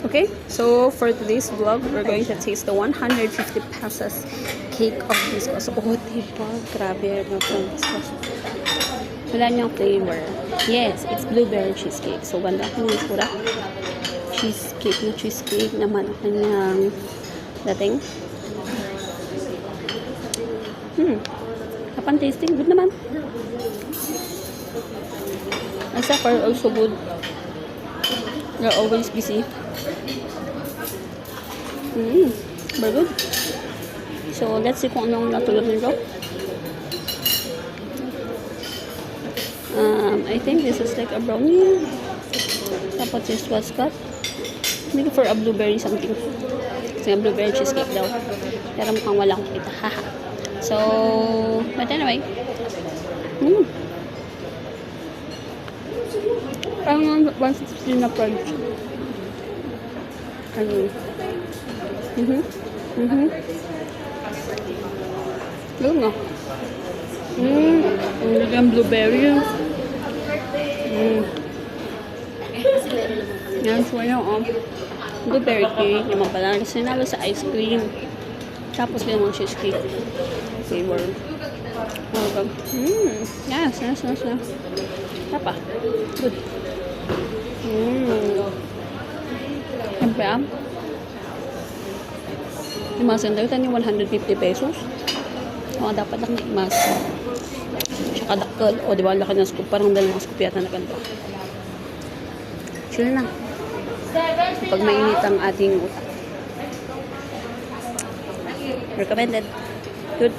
Okay, so for today's vlog, we're going to taste the 150 pesos cake of Viscos. Oh, diba? Grabe yung Viscos. Wala niyang flavor. Yes, it's blueberry cheesecake. So, ganda ko yung sura. Cheesecake naman ang kanyang dating. Kapan tasting? Good naman. Asa for also good. You're always busy. Very good. So, let's see kung anong natulog nito. I think this is like a brownie. Tapos this was cut. Maybe for a blueberry something. Kasi blueberry cheesecake daw. Pero mukhang wala akong kita. Haha. So, but anyway. Parang 160 na price. Yun nga. Ang blueberry. Yan, so yun, blueberry cake. Yung mga pala, kasi nalo sa ice cream. Tapos ganun cheesecake. Flavor. Welcome. Yes. Tapa. Good. Siyempre, imasan daw ito yung 150 pesos. Dapat lang imas. Tsaka dakal. O, diba, laki ng scoop. Parang dalawang scoop yata na ganito. Chill na. Pag mainit ang ating utak. Recommended. Good.